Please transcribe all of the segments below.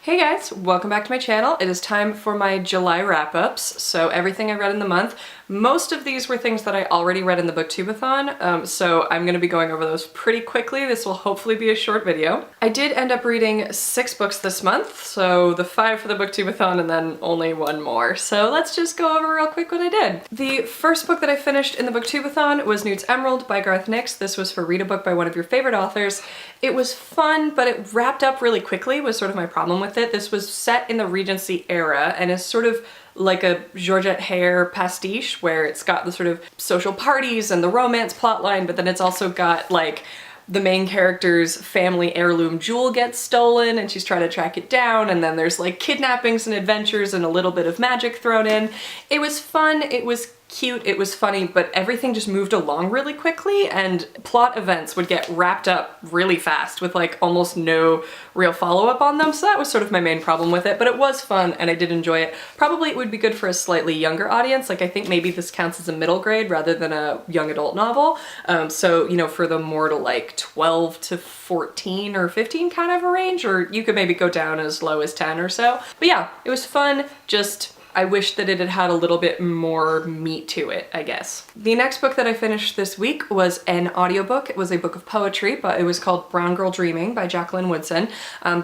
Hey guys, welcome back to my channel. It is time for my July wrap-ups. So everything I read in the month. Most of these were things that I already read in the booktubeathon, so I'm going to be going over those pretty quickly. This will hopefully be a short video. I did end up reading 6 books this month, so the 5 for the booktubeathon and then only 1 more. So let's just go over real quick what I did. The first book that I finished in the booktubeathon was Newts Emerald by Garth Nix. This was for Read a Book by one of your favorite authors. It was fun, but it wrapped up really quickly was sort of my problem with it. This was set in the Regency era and is sort of like a Georgette Hare pastiche where it's got the sort of social parties and the romance plotline, but then it's also got like the main character's family heirloom jewel gets stolen and she's trying to track it down, and then there's like kidnappings and adventures and a little bit of magic thrown in. It was fun, it was cute, it was funny, but everything just moved along really quickly and plot events would get wrapped up really fast with like almost no real follow-up on them, so that was sort of my main problem with it, but it was fun and I did enjoy it. Probably it would be good for a slightly younger audience, like I think maybe this counts as a middle grade rather than a young adult novel, so you know, for the more to like 12 to 14 or 15 kind of a range, or you could maybe go down as low as 10 or so. But yeah, it was fun, just I wish that it had had a little bit more meat to it, I guess. The next book that I finished this week was an audiobook. It was a book of poetry, but it was called Brown Girl Dreaming by Jacqueline Woodson.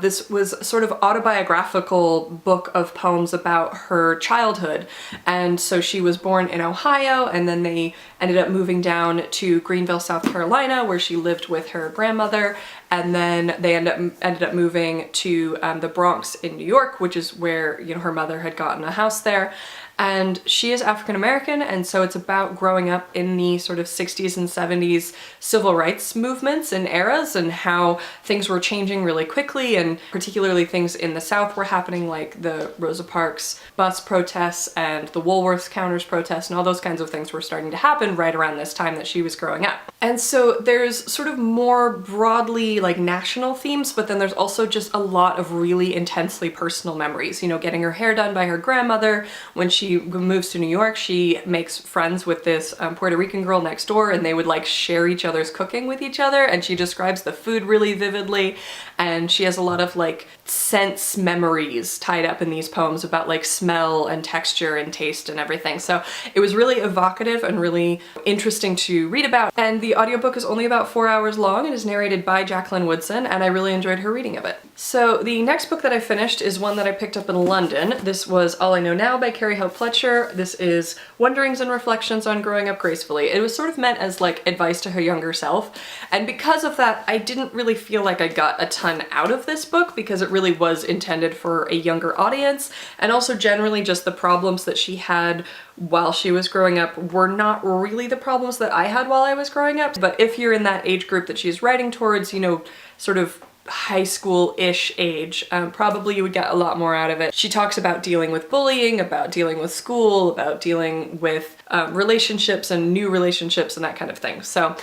This was sort of autobiographical book of poems about her childhood. And so she was born in Ohio, and then they ended up moving down to Greenville, South Carolina, where she lived with her grandmother. And then they ended up moving to the Bronx in New York, which is where, you know, her mother had gotten a house there. And she is African American, and so it's about growing up in the sort of 60s and 70s civil rights movements and eras and how things were changing really quickly, and particularly things in the South were happening, like the Rosa Parks bus protests and the Woolworths counters protests, and all those kinds of things were starting to happen right around this time that she was growing up. And so there's sort of more broadly like national themes, but then there's also just a lot of really intensely personal memories. You know, getting her hair done by her grandmother. When she moves to New York, she makes friends with this Puerto Rican girl next door, and they would like share each other's cooking with each other, and she describes the food really vividly, and she has a lot of like sense memories tied up in these poems about like smell and texture and taste and everything. So it was really evocative and really interesting to read about, and the audiobook is only about 4 hours long and is narrated by Jacqueline Woodson, and I really enjoyed her reading of it. So the next book that I finished is one that I picked up in London. This was All I Know Now by Carrie Hope Fletcher. This is Wonderings and Reflections on Growing Up Gracefully. It was sort of meant as like advice to her younger self, and because of that I didn't really feel like I got a ton out of this book because it really was intended for a younger audience, and also generally just the problems that she had while she was growing up were not really the problems that I had while I was growing up. But if you're in that age group that she's writing towards, you know, sort of high school-ish age, probably you would get a lot more out of it. She talks about dealing with bullying, about dealing with school, about dealing with relationships and new relationships and that kind of thing. So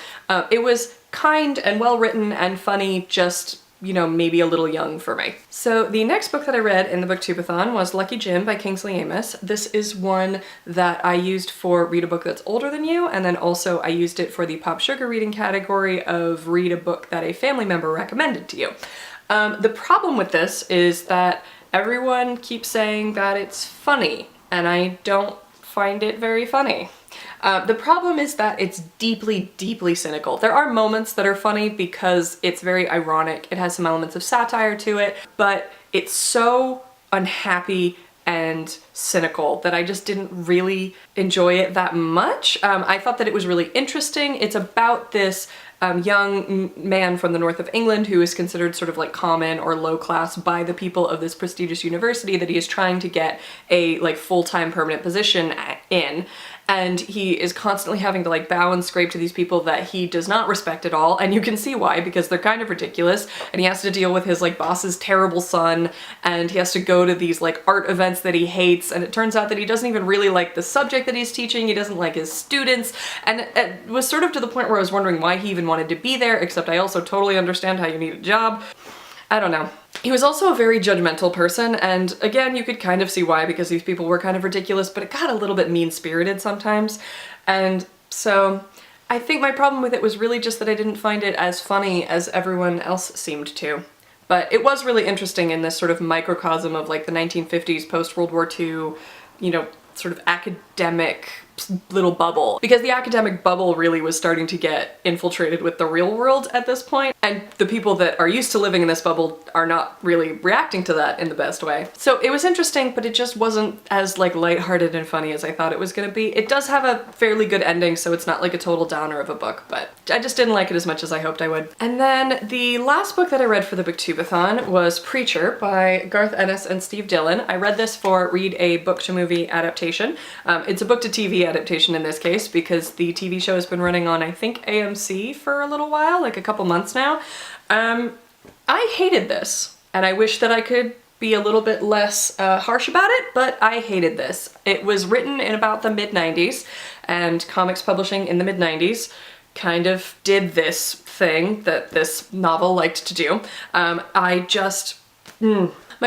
it was kind and well written and funny, just, you know, maybe a little young for me. So the next book that I read in the booktubeathon was Lucky Jim by Kingsley Amis. This is one that I used for Read a Book That's Older Than You, and then also I used it for the Pop Sugar reading category of read a book that a family member recommended to you. The problem with this is that everyone keeps saying that it's funny, and I don't find it very funny. The problem is that it's deeply, deeply cynical. There are moments that are funny because it's very ironic. It has some elements of satire to it, but it's so unhappy and cynical that I just didn't really enjoy it that much. I thought that it was really interesting. It's about this young man from the north of England who is considered sort of like common or low class by the people of this prestigious university that he is trying to get a like full-time permanent position in. And he is constantly having to like bow and scrape to these people that he does not respect at all, and you can see why, because they're kind of ridiculous, and he has to deal with his like boss's terrible son, and he has to go to these like art events that he hates, and it turns out that he doesn't even really like the subject that he's teaching, he doesn't like his students, and it was sort of to the point where I was wondering why he even wanted to be there, except I also totally understand how you need a job. I don't know. He was also a very judgmental person, and again, you could kind of see why, because these people were kind of ridiculous, but it got a little bit mean-spirited sometimes, and so I think my problem with it was really just that I didn't find it as funny as everyone else seemed to. But it was really interesting in this sort of microcosm of like the 1950s, post-World War II, you know, sort of academic little bubble, because the academic bubble really was starting to get infiltrated with the real world at this point, and the people that are used to living in this bubble are not really reacting to that in the best way. So it was interesting, but it just wasn't as like lighthearted and funny as I thought it was gonna be. It does have a fairly good ending, so it's not like a total downer of a book, but I just didn't like it as much as I hoped I would. And then the last book that I read for the Booktubeathon was Preacher by Garth Ennis and Steve Dillon. I read this for Read a Book to Movie adaptation. It's a book to TV adaptation in this case because the TV show has been running on, I think, AMC for a little while, like a couple months now. I hated this, and I wish that I could be a little bit less harsh about it, but I hated this. It was written in about the mid-90s, and comics publishing in the mid-90s kind of did this thing that this novel liked to do. My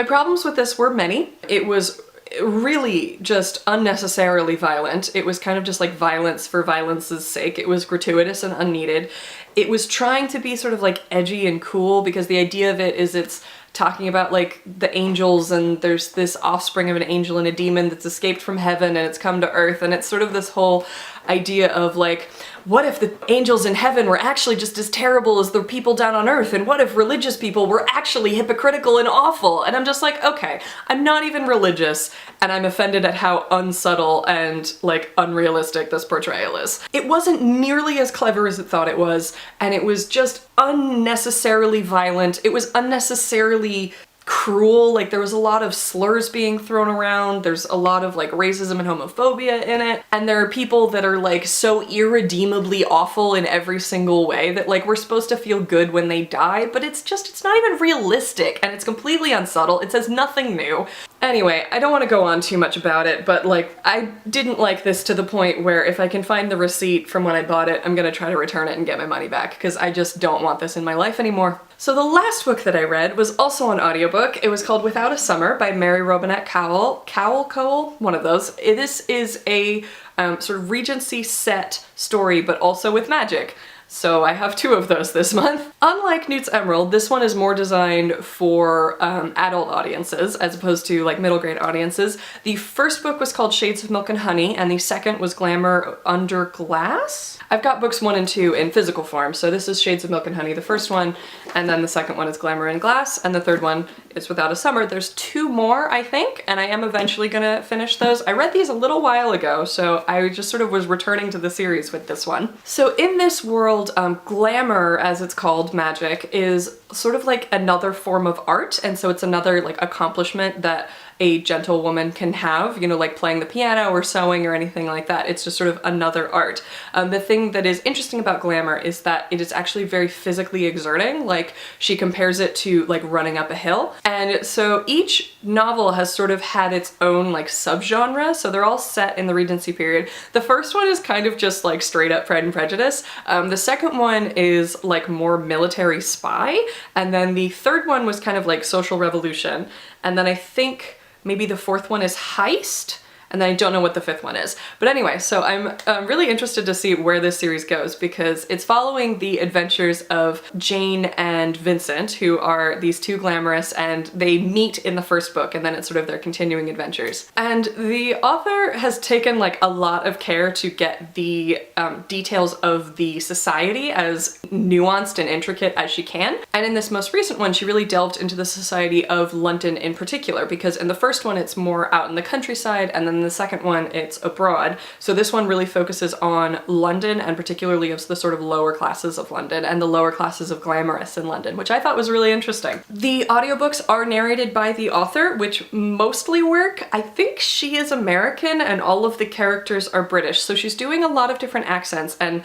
problems with this were many. It was really just unnecessarily violent. It was kind of just like violence for violence's sake. It was gratuitous and unneeded. It was trying to be sort of like edgy and cool because the idea of it is it's talking about like the angels, and there's this offspring of an angel and a demon that's escaped from heaven and it's come to earth, and it's sort of this whole idea of like, what if the angels in heaven were actually just as terrible as the people down on earth, and what if religious people were actually hypocritical and awful? And I'm just like, okay, I'm not even religious, and I'm offended at how unsubtle and like unrealistic this portrayal is. It wasn't nearly as clever as it thought it was, and it was just unnecessarily violent. It was unnecessarily cruel. Like, there was a lot of slurs being thrown around. There's a lot of like racism and homophobia in it. And there are people that are like so irredeemably awful in every single way that like we're supposed to feel good when they die, but it's not even realistic, and it's completely unsubtle. It says nothing new. Anyway, I don't want to go on too much about it, but like, I didn't like this to the point where if I can find the receipt from when I bought it, I'm gonna try to return it and get my money back, because I just don't want this in my life anymore. So the last book that I read was also an audiobook. It was called Without a Summer by Mary Robinette Cowell, one of those. This is a sort of Regency set story, but also with magic. So I have two of those this month. Unlike Newts Emerald, this one is more designed for adult audiences as opposed to like middle grade audiences. The first book was called Shades of Milk and Honey, and the second was Glamour Under Glass? I've got books 1 and 2 in physical form, so this is Shades of Milk and Honey, the first one, and then the second one is Glamour in Glass, and the third one is Without a Summer. There's 2 more, I think, and I am eventually gonna finish those. I read these a little while ago, so I just sort of was returning to the series with this one. So in this world, glamour, as it's called, magic, is sort of like another form of art, and so it's another like accomplishment that a gentle woman can have, you know, like playing the piano or sewing or anything like that. It's just sort of another art. The thing that is interesting about glamour is that it is actually very physically exerting. Like, she compares it to like running up a hill. And so each novel has sort of had its own like subgenre, so they're all set in the Regency period. The first one is kind of just like straight up Pride and Prejudice. The second one is like more military spy, and then the third one was kind of like social revolution, and then I think maybe the fourth one is heist, and then I don't know what the fifth one is. But anyway, so I'm really interested to see where this series goes, because it's following the adventures of Jane and Vincent, who are these two glamorous, and they meet in the first book, and then it's sort of their continuing adventures. And the author has taken like a lot of care to get the details of the society as nuanced and intricate as she can. And in this most recent one, she really delved into the society of London in particular, because in the first one it's more out in the countryside, and then in the second one it's abroad. So this one really focuses on London, and particularly of the sort of lower classes of London and the lower classes of glamorous in London, which I thought was really interesting. The audiobooks are narrated by the author, which mostly work. I think she is American and all of the characters are British, so she's doing a lot of different accents, and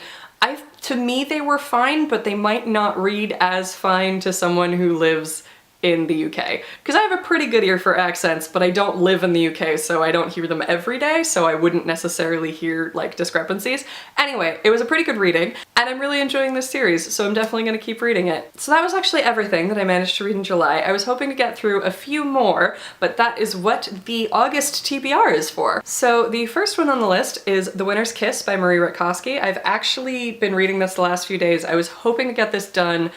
to me they were fine, but they might not read as fine to someone who lives in the UK. Because I have a pretty good ear for accents, but I don't live in the UK, so I don't hear them every day, so I wouldn't necessarily hear like discrepancies. Anyway, it was a pretty good reading, and I'm really enjoying this series, so I'm definitely gonna keep reading it. So that was actually everything that I managed to read in July. I was hoping to get through a few more, but that is what the August TBR is for. So the first one on the list is The Winter's Kiss by Marie Rutkowski. I've actually been reading this the last few days. I was hoping to get this done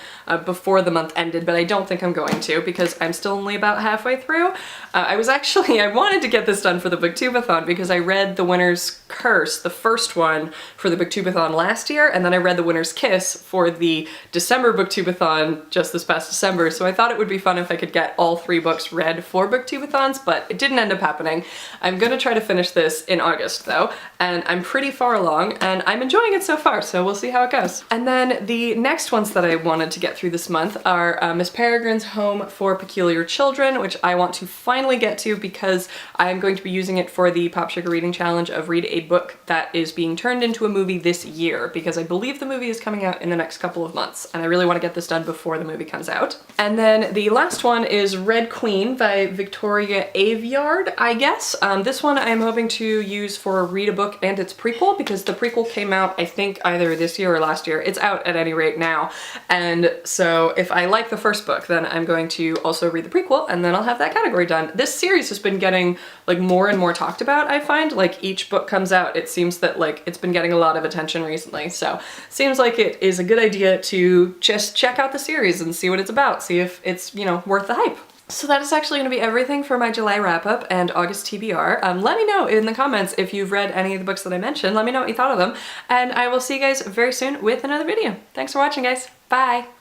before the month ended, but I don't think I'm going to because I'm still only about halfway through. I wanted to get this done for the Booktubeathon because I read The Winter's Curse, the first one, for the Booktubeathon last year, and then I read The Winter's Kiss for the December Booktubeathon just this past December, so I thought it would be fun if I could get all 3 books read for Booktubeathons, but it didn't end up happening. I'm gonna try to finish this in August though, and I'm pretty far along, and I'm enjoying it so far, so we'll see how it goes. And then the next ones that I wanted to get through this month are Miss Peregrine's Home for Peculiar Children, which I want to finally get to because I'm going to be using it for the Pop Sugar Reading Challenge of read a book that is being turned into a movie this year, because I believe the movie is coming out in the next couple of months, and I really want to get this done before the movie comes out. And then the last one is Red Queen by Victoria Aveyard, I guess. This one I'm hoping to use for Read a Book and its prequel, because the prequel came out, I think, either this year or last year. It's out at any rate now, and so if I like the first book, then I'm going to also read the prequel, and then I'll have that category done. This series has been getting like more and more talked about, I find. Like each book comes out, it seems that like it's been getting a lot of attention recently, so seems like it is a good idea to just check out the series and see what it's about, see if it's, you know, worth the hype. So that is actually going to be everything for my July wrap-up and August TBR. Let me know in the comments if you've read any of the books that I mentioned. Let me know what you thought of them, and I will see you guys very soon with another video. Thanks for watching, guys. Bye!